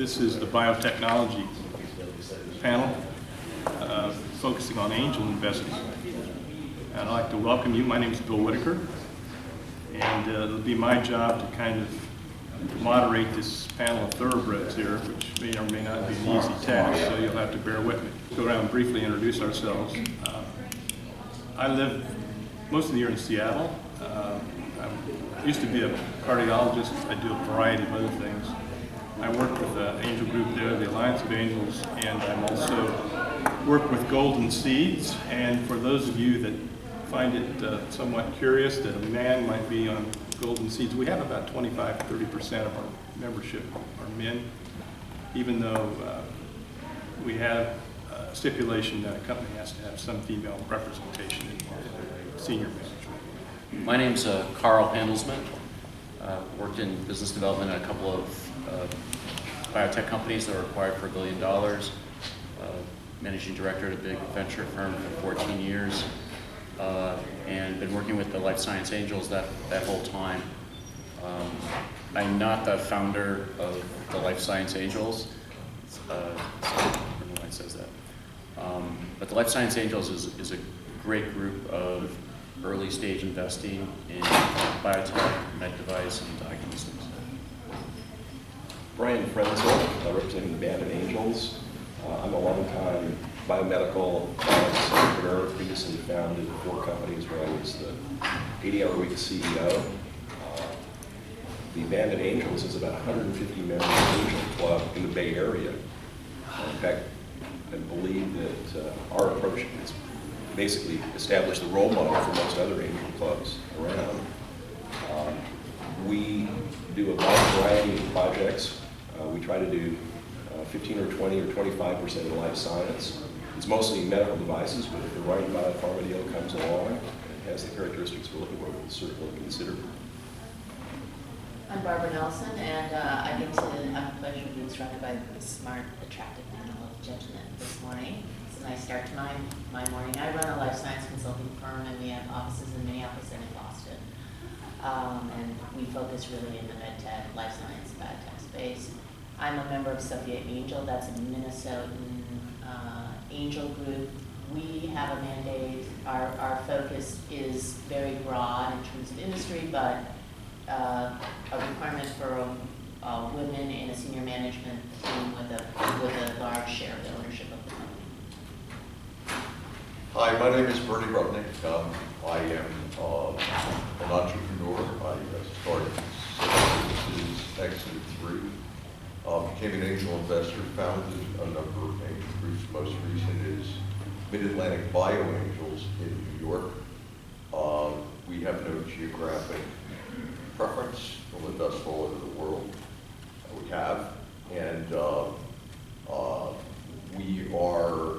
This is the biotechnology panel focusing on angel investing. And I'd like to welcome you. My name is Bill Whitaker, and it'll be my job to kind of moderate this panel of thoroughbreds here, which may or may not be an easy task, so you'll have to bear with me. Go around and briefly introduce ourselves. I live most of the year in Seattle. I used to be a cardiologist. I do a variety of other things. I work with the Angel Group there, the Alliance of Angels, and I'm also work with Golden Seeds. And for those of you that find it somewhat curious that a man might be on Golden Seeds, we have about 25-30% of our membership are men, even though we have a stipulation that a company has to have some female representation in senior management. My name's Karl, Handelsman. Worked in business development at a couple of biotech companies that were acquired for $1 billion. Managing director at a big venture firm for 14 years. And been working with the Life Science Angels that whole time. I'm not the founder of the Life Science Angels. I don't know why it says that. But the Life Science Angels is a great group of early stage investing in biotech, med device, and diagnostics. Brian Frenzel, representing the Band of Angels. I'm a long-time biomedical entrepreneur, previously founded 4 companies where I was the 80-hour-a-week CEO. The Band of Angels is about 150 member angel club in the Bay Area. In fact, I believe that our approach is basically establish the role model for most other angel clubs around. We do a wide variety of projects. We try to do 15 or 20 or 25% of life science. It's mostly medical devices, but if the right biopharma deal comes along and has the characteristics we're looking for, we'll certainly consider. I'm Barbara Nelsen, and I get to have the pleasure of being surrounded by a smart, attractive panel of gentlemen this morning. It's a nice start to my morning. I run a life science consulting firm, and we have offices in Minneapolis and in Boston. And we focus really in the med tech, life science, biotech space. I'm a member of Sofia Angel. That's a Minnesotan angel group. We have a mandate. Our focus is very broad in terms of industry, but a requirement for women in a senior management team with a large share of the ownership of the company. Hi, my name is Bernie Rudnick. I am an entrepreneur. I started services, exited 3, became an angel investor, founded a number of angel groups. Most recent is Mid-Atlantic Bio Angels in New York. We have no geographic preference. We'll invest all over the world. We have, and we are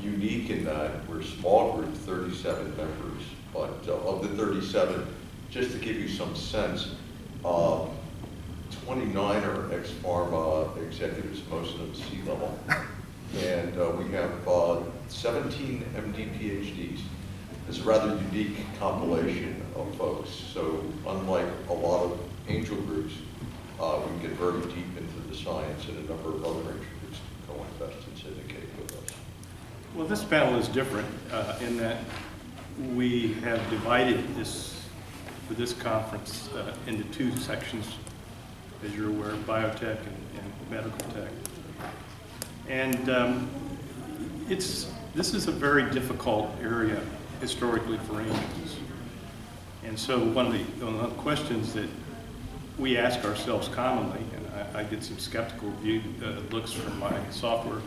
unique in that we're a small group, 37 members, but of the 37, just to give you some sense, 29 are ex-pharma executives, most of them C-level, and we have 17 MD PhDs. It's a rather unique compilation of folks. So unlike a lot of angel groups, we can get very deep into the science, and a number of other angel groups co-invest and syndicate with us. Well, this panel is different in that we have divided this, for this conference, into 2 sections, as you're aware, biotech and medical tech. And this is a very difficult area historically for angels. And so one of the questions that we ask ourselves commonly, and I get some skeptical looks from my software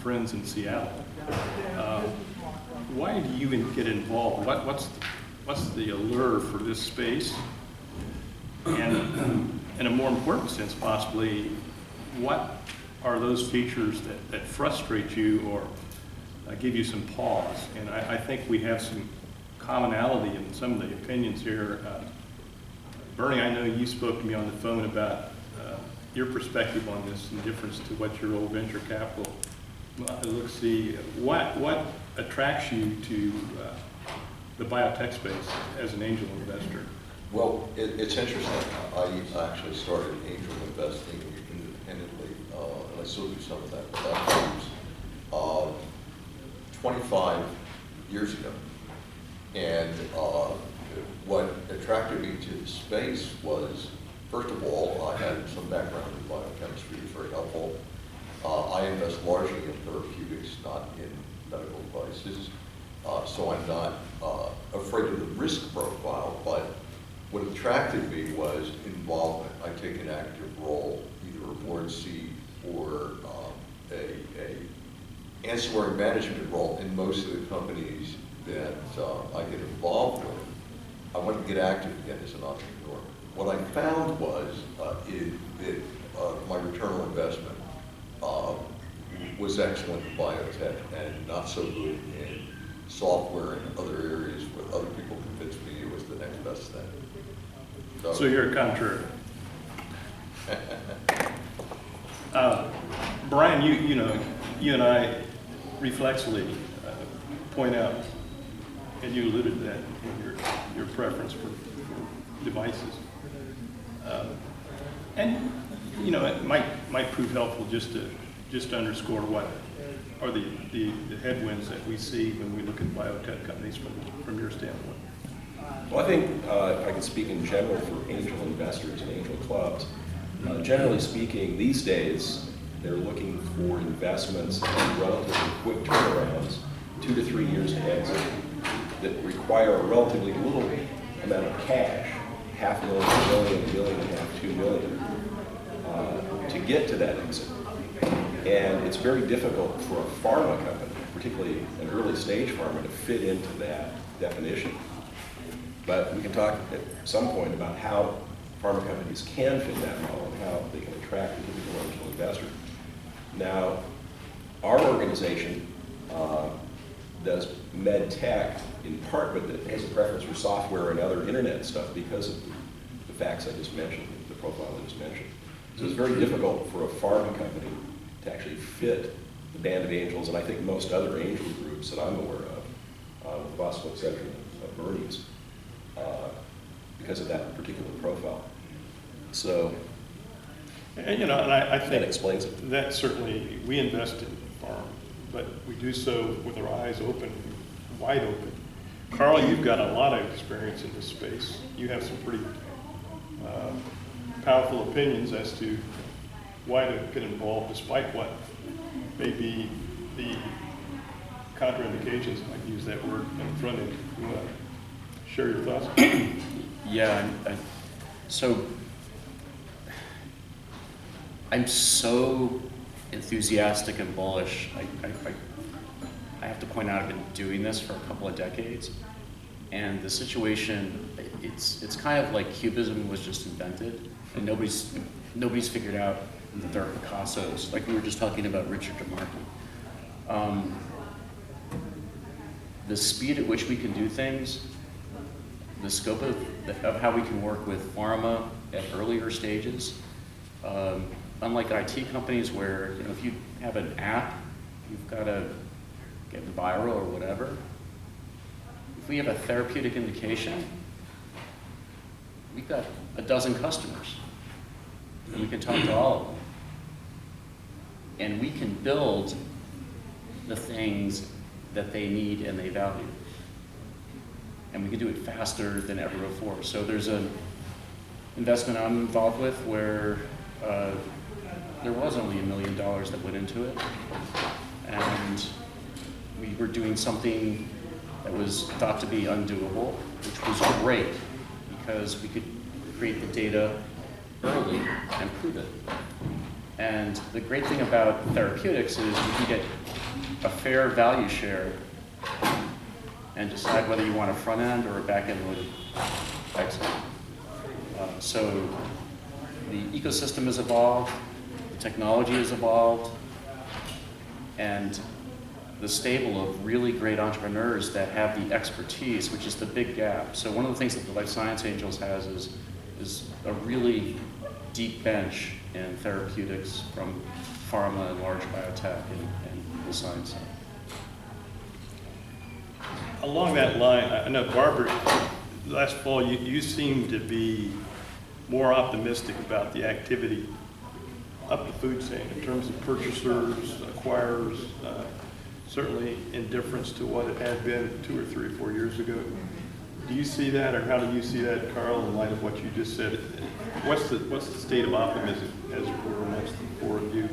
friends in Seattle, why do you get involved? What's the allure for this space? And in a more important sense, possibly, what are those features that frustrate you or give you some pause? And I think we have some commonality in some of the opinions here. Bernie, I know you spoke to me on the phone about your perspective on this in difference to what your old venture capital looks. See, what attracts you to the biotech space as an angel investor? Well, it's interesting. I actually started angel investing independently, and I still do some of that. But that was 25 years ago. And what attracted me to the space was, first of all, I had some background in biochemistry, it was very helpful. I invest largely in therapeutics, not in medical devices. So I'm not afraid of the risk profile, but what attracted me was involvement. I take an active role, either a board seat or a ancillary management role in most of the companies that I get involved with. I want to get active again as an entrepreneur. What I found was that my return on investment was excellent in biotech and not so good in software and other areas where other people convinced me it was the next best thing. So you're a contrary. Brian, you and I reflexively point out, and you alluded to that in your preference for devices. And it might prove helpful just to underscore what are the headwinds that we see when we look at biotech companies from your standpoint. Well, I think if I can speak in general for angel investors and angel clubs, generally speaking, these days, they're looking for investments in relatively quick turnarounds, 2 to 3 years to exit, that require a relatively little amount of cash, $500,000, $1 million, $1.5 million, $2 million, to get to that exit. And it's very difficult for a pharma company, particularly an early stage pharma, to fit into that definition. But we can talk at some point about how pharma companies can fit that model and how they can attract a typical angel investor. Now, our organization does med tech in part, but it has a preference for software and other internet stuff because of the facts I just mentioned, the profile I just mentioned. So it's very difficult for a pharma company to actually fit the band of angels, and I think most other angel groups that I'm aware of, with the possible exception of Bernie's, because of that particular profile. So, and I think that explains it. That certainly, we invest in farm, but we do so with our eyes open, wide open. Karl, you've got a lot of experience in this space. You have some pretty powerful opinions as to why to get involved, despite what may be the contraindications, I might use that word, in front of you. You want to share your thoughts? Yeah, so I'm so enthusiastic and bullish. I have to point out I've been doing this for a couple of decades, and the situation, it's kind of like Cubism was just invented, and nobody's figured out that there are Picassos, like we were just talking about Richard DeMarco. The speed at which we can do things, the scope of how we can work with pharma at earlier stages, unlike IT companies where if you have an app, you've got to get viral or whatever. If we have a therapeutic indication, we've got a dozen customers, and we can talk to all of them. And we can build the things that they need and they value. And we can do it faster than ever before. So there's an investment I'm involved with where there was only $1 million that went into it. And we were doing something that was thought to be undoable, which was great because we could create the data early and prove it. And the great thing about therapeutics is you can get a fair value share and decide whether you want a front end or a back end loaded exit. So the ecosystem has evolved, the technology has evolved, and the stable of really great entrepreneurs that have the expertise, which is the big gap. So one of the things that the Life Science Angels has is a really deep bench in therapeutics from pharma and large biotech and the science side. Along that line, I know Barbara, last fall, you seemed to be more optimistic about the activity up the food chain in terms of purchasers, acquirers, certainly in difference to what it had been 2 or 3 or 4 years ago. Do you see that, or how do you see that, Karl, in light of what you just said? What's the state of optimism, as it were, amongst the four of you,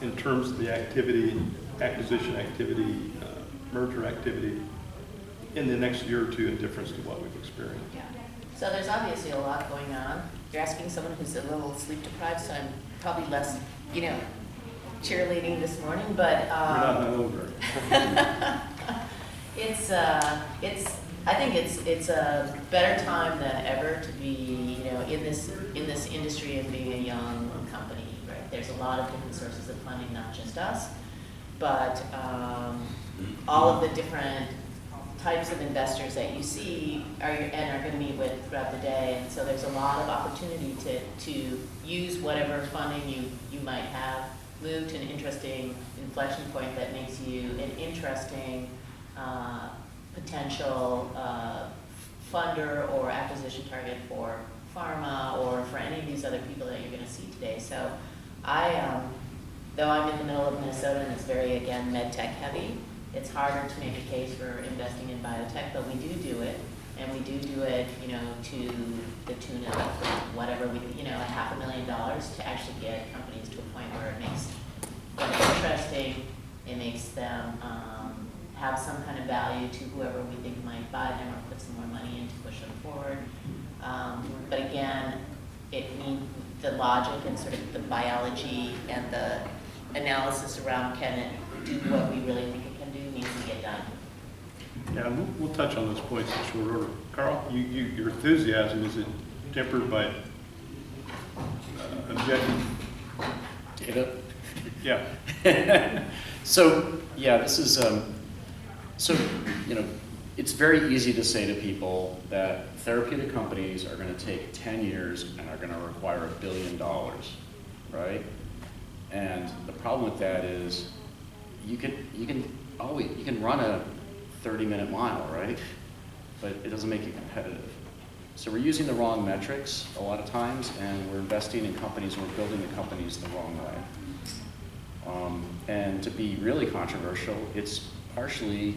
in terms of the activity, acquisition activity, merger activity, in the next year or two, in difference to what we've experienced? Yeah. So there's obviously a lot going on. You're asking someone who's a little sleep deprived, so I'm probably less, cheerleading this morning, but You're not hungover. I think it's a better time than ever to be, in this industry and being a young company, right? There's a lot of different sources of funding, not just us, but all of the different types of investors that you see are going to meet with throughout the day, and so there's a lot of opportunity to use whatever funding you might have, move to an interesting inflection point that makes you an interesting potential funder or acquisition target for pharma or for any of these other people that you're going to see today. So though I'm in the middle of Minnesota and it's very, again, med tech heavy, it's harder to make a case for investing in biotech, but we do it, and we do it, to the tune of whatever $500,000 to actually get companies to a point where it makes them interesting, it makes them have some kind of value to whoever we think might buy them or put some more money in to push them forward. But again, it needs the logic and sort of the biology and the analysis around can it do what we really think it can do needs to get done. Yeah, we'll touch on those points in short order. Karl, your enthusiasm, is it tempered by objective Data? Yeah. So, yeah, this is, it's very easy to say to people that therapeutic companies are going to take 10 years and are going to require $1 billion, right? And the problem with that is you can run a 30-minute mile, right? But it doesn't make you competitive. So we're using the wrong metrics a lot of times, and we're investing in companies, and we're building the companies the wrong way. And to be really controversial, it's partially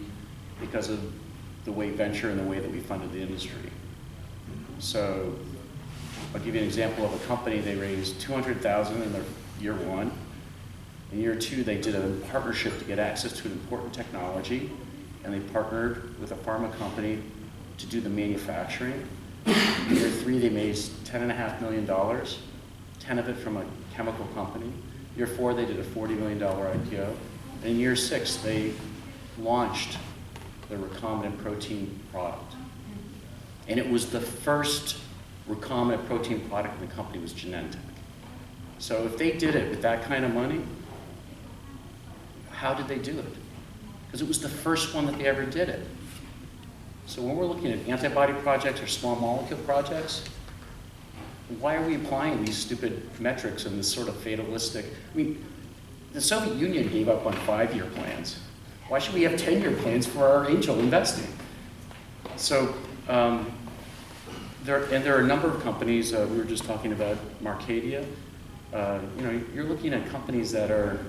because of the way venture and the way that we funded the industry. So I'll give you an example of a company. They raised $200,000 in their year one. In year two, they did a partnership to get access to an important technology, and they partnered with a pharma company to do the manufacturing. In year three, they made $10.5 million, 10 of it from a chemical company. Year four, they did a $40 million IPO. And in year six, they launched the recombinant protein product. And it was the first recombinant protein product in the company was Genentech. So if they did it with that kind of money, how did they do it? Because it was the first one that they ever did it. So when we're looking at antibody projects or small molecule projects, why are we applying these stupid metrics and this sort of fatalistic? I mean, the Soviet Union gave up on 5-year plans. Why should we have 10-year plans for our angel investing? So there are a number of companies. We were just talking about Marcadia. You're looking at companies that are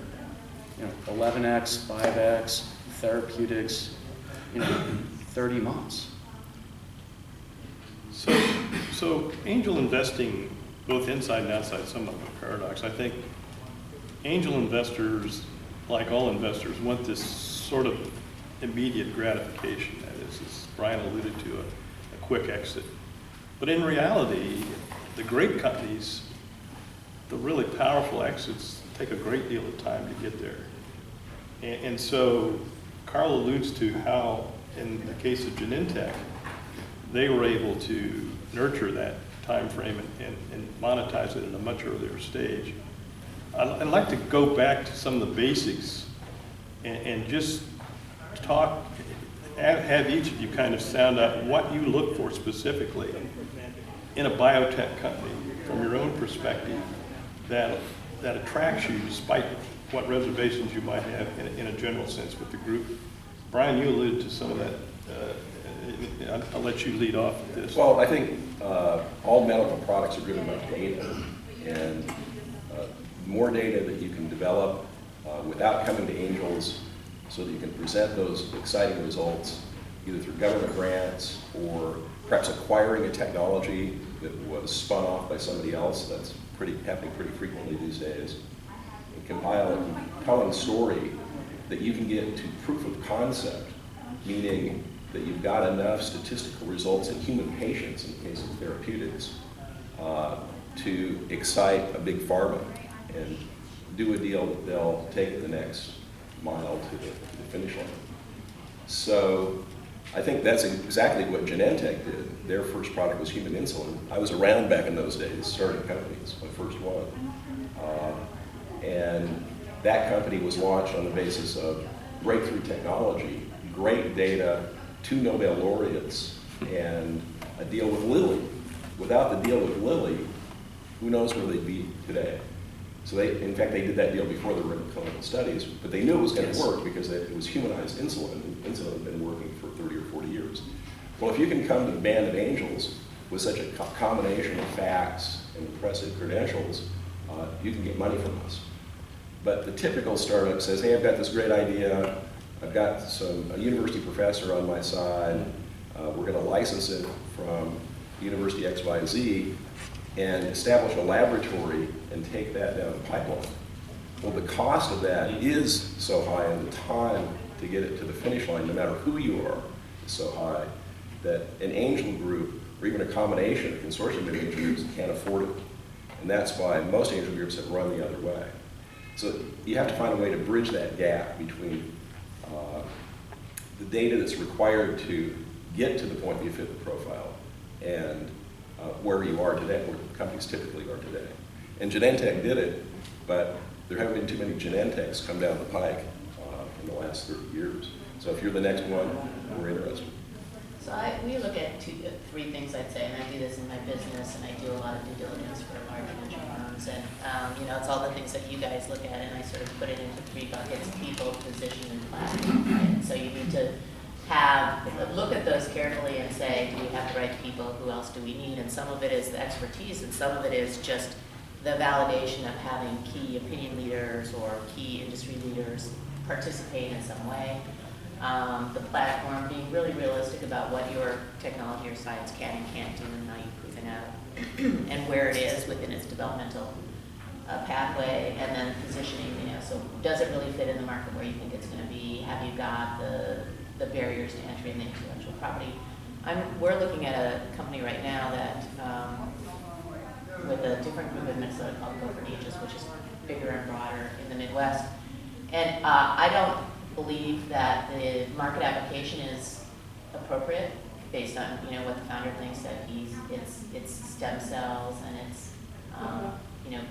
11x, 5x, therapeutics, 30 months. So angel investing, both inside and outside, somewhat of a paradox. I think angel investors, like all investors, want this sort of immediate gratification. That is, as Brian alluded to, a quick exit. But in reality, the great companies, the really powerful exits, take a great deal of time to get there. And so Karl alludes to how, in the case of Genentech, they were able to nurture that time frame and monetize it in a much earlier stage. I'd like to go back to some of the basics and just talk, have each of you kind of sound out what you look for specifically in a biotech company from your own perspective that attracts you despite what reservations you might have in a general sense with the group. Brian, you alluded to some of that I'll let you lead off with this. Well, I think all medical products are driven by data, and more data that you can develop without coming to angels so that you can present those exciting results either through government grants or perhaps acquiring a technology that was spun off by somebody else. That's happening pretty frequently these days. And compile a compelling story that you can get to proof of concept, meaning that you've got enough statistical results in human patients, in the case of therapeutics, to excite a big pharma and do a deal that they'll take the next mile to the finish line. So I think that's exactly what Genentech did. Their first product was human insulin. I was around back in those days, starting companies, my first one. And that company was launched on the basis of breakthrough technology, great data, 2 Nobel laureates, and a deal with Lilly. Without the deal with Lilly, who knows where they'd be today. So in fact, they did that deal before they were in clinical studies, but they knew it was going to work because it was humanized insulin, and insulin had been working for 30 or 40 years. Well, if you can come to the band of angels with such a combination of facts and impressive credentials, you can get money from us. But the typical startup says, hey, I've got this great idea, I've got a university professor on my side, we're going to license it from University XYZ, and establish a laboratory and take that down the pipeline. Well, the cost of that is so high, and the time to get it to the finish line, no matter who you are, is so high that an angel group, or even a combination, a consortium of angel groups, can't afford it. And that's why most angel groups have run the other way. So you have to find a way to bridge that gap between the data that's required to get to the point that you fit the profile and where you are today, where companies typically are today. And Genentech did it, but there haven't been too many Genentechs come down the pike in the last 30 years. So if you're the next one, we're interested. So we look at 3 things, I'd say, and I do this in my business, and I do a lot of due diligence for large venture firms, and it's all the things that you guys look at, and I sort of put it into 3 buckets: people, position, and platform. Right? So you need to look at those carefully and say, do we have the right people? Who else do we need? And some of it is the expertise, and some of it is just the validation of having key opinion leaders or key industry leaders participate in some way. The platform, being really realistic about what your technology or science can and can't do and how you prove it out, and where it is within its developmental pathway, and then positioning, so does it really fit in the market where you think it's going to be? Have you got the barriers to entry in the intellectual property? We're looking at a company right now that, with a different group in Minnesota called Go for Aegis, which is bigger and broader in the Midwest. And I don't believe that the market application is appropriate based on what the founder thinks, that it's stem cells and it's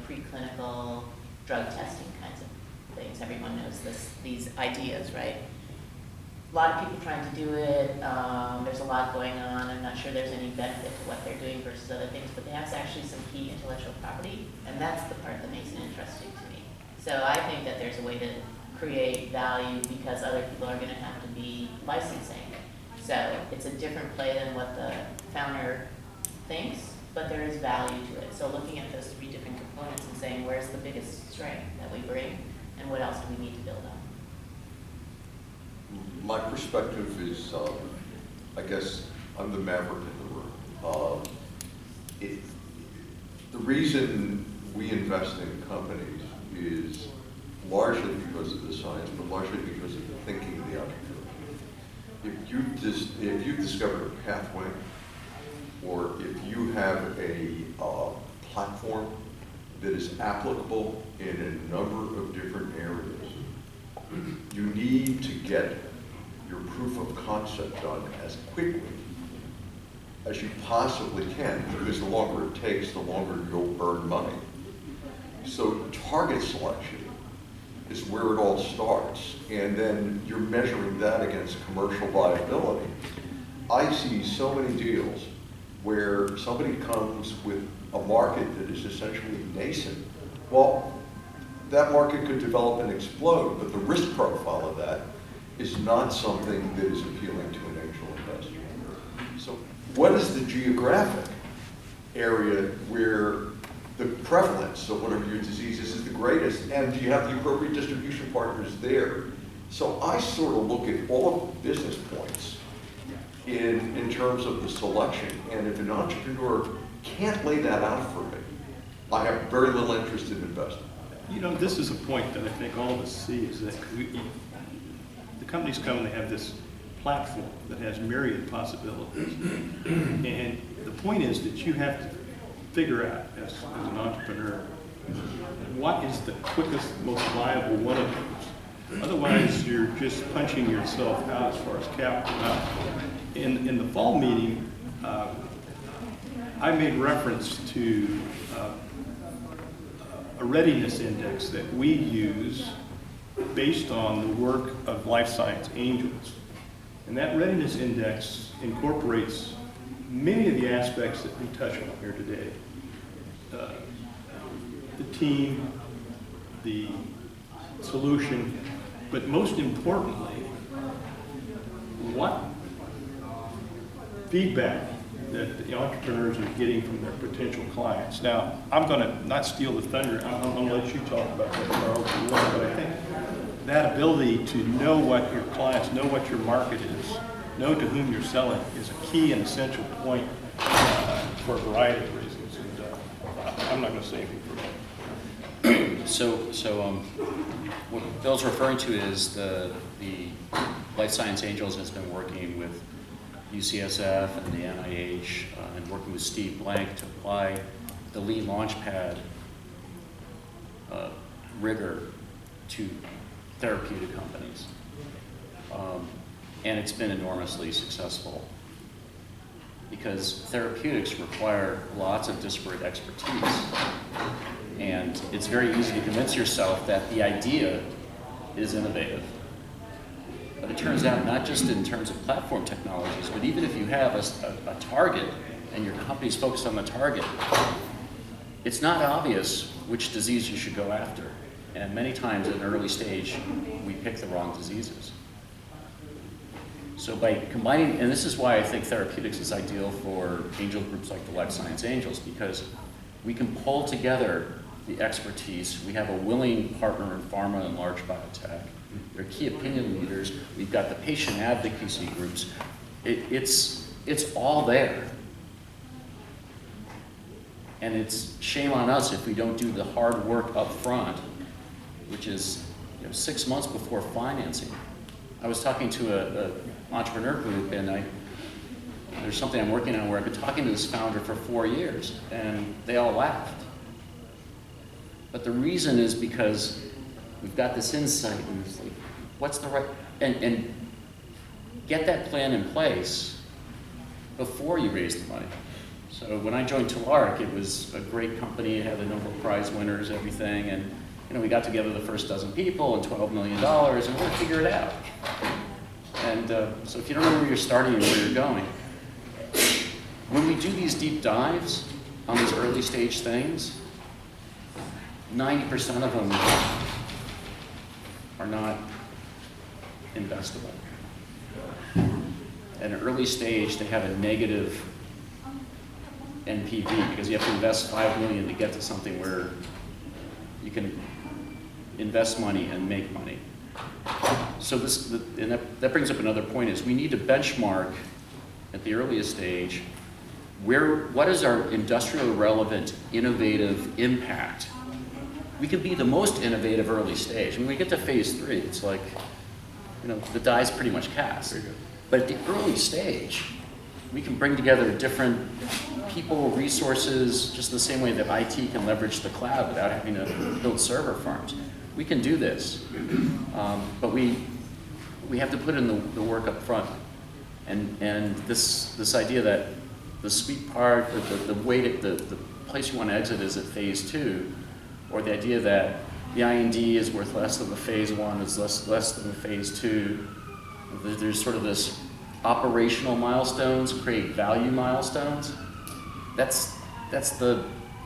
preclinical drug testing kinds of things. Everyone knows these ideas, right? A lot of people trying to do it. There's a lot going on. I'm not sure there's any benefit to what they're doing versus other things, but they have actually some key intellectual property, and that's the part that makes it interesting to me. So I think that there's a way to create value because other people are going to have to be licensing. So it's a different play than what the founder thinks, but there is value to it. So looking at those 3 different components and saying, where's the biggest strength that we bring, and what else do we need to build on? My perspective is, I guess, I'm the maverick in the room. The reason we invest in companies is largely because of the science, but largely because of the thinking of the entrepreneur. If you've discovered a pathway, or if you have a platform that is applicable in a number of different areas, you need to get your proof of concept done as quickly as you possibly can, because the longer it takes, the longer you'll burn money. So target selection is where it all starts, and then you're measuring that against commercial viability. I see so many deals where somebody comes with a market that is essentially nascent. Well, that market could develop and explode, but the risk profile of that is not something that is appealing to an angel investor. what is the geographic area where the prevalence of whatever your disease is the greatest, and do you have the appropriate distribution partners there? So I sort of look at all of the business points in terms of the selection, and if an entrepreneur can't lay that out for me, I have very little interest in investing. You know, this is a point that I think all of us see, is that the companies come and they have this platform that has myriad possibilities. And the point is that you have to figure out, as an entrepreneur, what is the quickest, most viable one of those. Otherwise, you're just punching yourself out as far as capital. Now, in the fall meeting, I made reference to a readiness index that we use based on the work of life science angels. And that readiness index incorporates many of the aspects that we touch on here today. The team, the solution, but most importantly, what feedback that the entrepreneurs are getting from their potential clients. Now, I'm going to not steal the thunder. I'm going to let you talk about that, Karl, if you want, but I think that ability to know what your clients, know what your market is, know to whom you're selling is a key and essential point for a variety of reasons. And I'm not going to say anything for that. So what Bill's referring to is the Life Science Angels has been working with UCSF and the NIH and working with Steve Blank to apply the Lean Launchpad rigor to therapeutic companies. And it's been enormously successful because therapeutics require lots of disparate expertise. And it's very easy to convince yourself that the idea is innovative. But it turns out not just in terms of platform technologies, but even if you have a target and your company's focused on the target, it's not obvious which disease you should go after. And many times at an early stage, we pick the wrong diseases. So by combining, and this is why I think therapeutics is ideal for angel groups like the Life Science Angels, because we can pull together the expertise. We have a willing partner in pharma and large biotech. They're key opinion leaders. We've got the patient advocacy groups. It's all there. And it's shame on us if we don't do the hard work up front, which is 6 months before financing. I was talking to an entrepreneur group, and there's something I'm working on where I've been talking to this founder for 4 years, and they all laughed. But the reason is because we've got this insight, and it's like, what's the right, and get that plan in place before you raise the money. So when I joined Telluric, it was a great company, it had a number of prize winners, everything, and we got together the first dozen people and $12 million, and we're going to figure it out. And so if you don't know where you're starting and where you're going, when we do these deep dives on these early stage things, 90% of them are not investable. At an early stage, they have a negative NPV because you have to invest $5 million to get to something where you can invest money and make money. So that brings up another point is we need to benchmark at the earliest stage what is our industrial relevant, innovative impact. We can be the most innovative early stage. When we get to phase 3, it's like, the die's pretty much cast. But at the early stage, we can bring together different people, resources, just the same way that IT can leverage the cloud without having to build server farms. We can do this, but we have to put in the work up front. And this idea that the sweet part, the place you want to exit is at phase 2, or the idea that the IND is worth less than the phase 1 is less than the phase 2. There's sort of this operational milestones create value milestones. That's the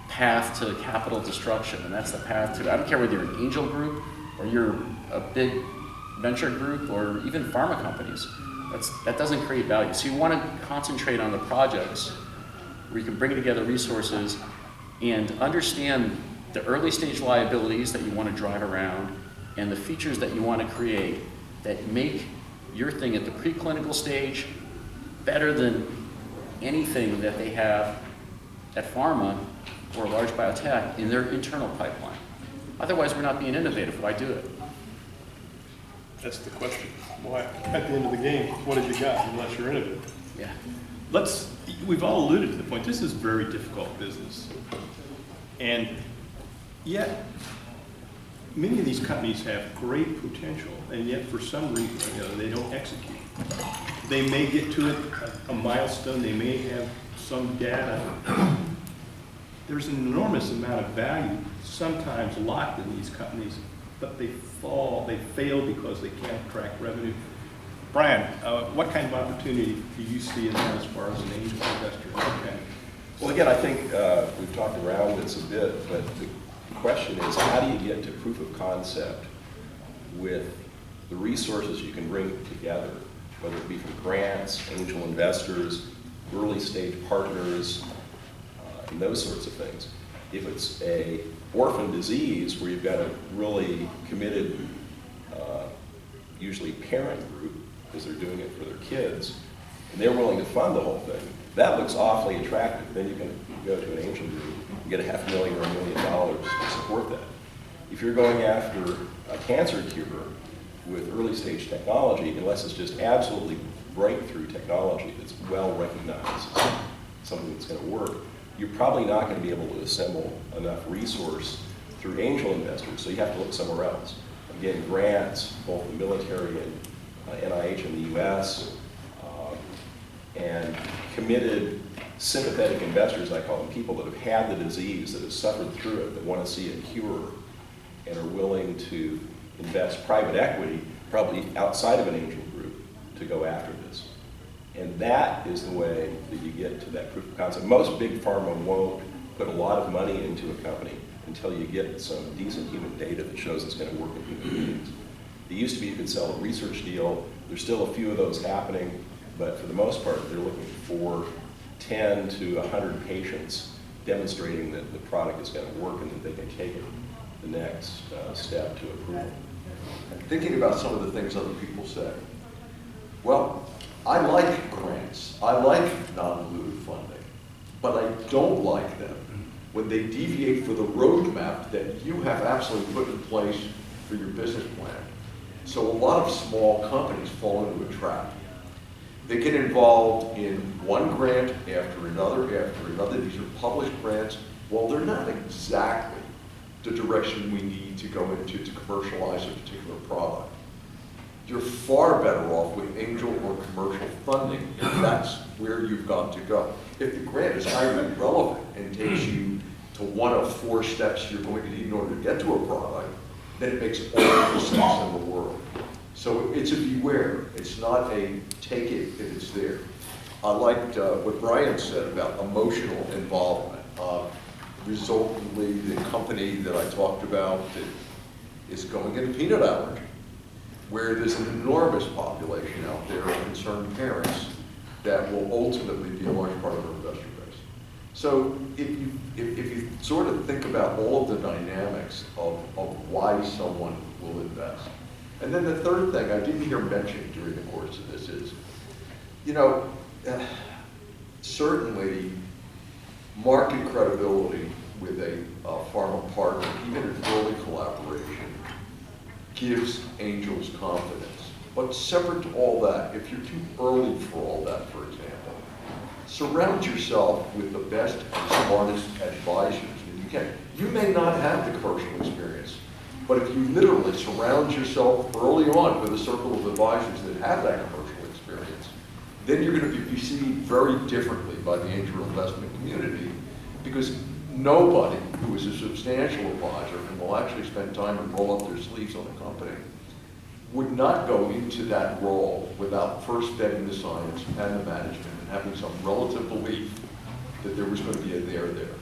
path to capital destruction, and that's the path to, I don't care whether you're an angel group or you're a big venture group or even pharma companies. That doesn't create value. So you want to concentrate on the projects where you can bring together resources and understand the early stage liabilities that you want to drive around and the features that you want to create that make your thing at the preclinical stage better than anything that they have at pharma or large biotech in their internal pipeline. Otherwise, we're not being innovative. Why do it? That's the question. Why? At the end of the game, what have you got unless you're innovative? Yeah. We've all alluded to the point, this is very difficult business. And yet, many of these companies have great potential, and yet for some reason, they don't execute. They may get to a milestone, they may have some data. There's an enormous amount of value sometimes locked in these companies, but they fail because they can't attract revenue. Brian, what kind of opportunity do you see in that as far as an angel investor? Okay. Well, again, I think we've talked around this a bit, but the question is, how do you get to proof of concept with the resources you can bring together, whether it be from grants, angel investors, early stage partners, and those sorts of things. If it's a orphan disease where you've got a really committed, usually parent group, because they're doing it for their kids, and they're willing to fund the whole thing, that looks awfully attractive. Then you can go to an angel group and get $500,000 or $1 million to support that. If you're going after a cancer cure with early stage technology, unless it's just absolutely breakthrough technology that's well recognized as something that's going to work, you're probably not going to be able to assemble enough resource through angel investors, so you have to look somewhere else. Again, grants, both the military and NIH in the US, and committed, sympathetic investors, I call them, people that have had the disease, that have suffered through it, that want to see a cure, and are willing to invest private equity, probably outside of an angel group, to go after this. And that is the way that you get to that proof of concept. Most big pharma won't put a lot of money into a company until you get some decent human data that shows it's going to work in human beings. It used to be you could sell a research deal. There's still a few of those happening, but for the most part, they're looking for 10 to 100 patients demonstrating that the product is going to work and that they can take it the next step to approval. And thinking about some of the things other people say, well, I like grants, I like non-dilutive funding, but I don't like them when they deviate for the roadmap that you have absolutely put in place for your business plan. So a lot of small companies fall into a trap. They get involved in one grant after another after another. These are published grants. Well, they're not exactly the direction we need to go into to commercialize a particular product. You're far better off with angel or commercial funding if that's where you've got to go. If the grant is highly relevant and takes you to one of 4 steps you're going to need in order to get to a product, then it makes all the sense in the world. So it's a beware. It's not a take it if it's there. I liked what Brian said about emotional involvement. Resultantly, the company that I talked about that is going into peanut allergy, where there's an enormous population out there of concerned parents that will ultimately be a large part of our investor base. So if you sort of think about all of the dynamics of why someone will invest. And then the third thing I didn't hear mentioned during the course of this is, certainly market credibility with a pharma partner, even in early collaboration, gives angels confidence. But separate to all that, if you're too early for all that, for example, surround yourself with the best and smartest advisors that you can. You may not have the commercial experience, but if you literally surround yourself early on with a circle of advisors that have that commercial experience, then you're going to be perceived very differently by the angel investment community, because nobody who is a substantial advisor and will actually spend time and roll up their sleeves on a company would not go into that role without first vetting the science and the management and having some relative belief that there was going to be a there there.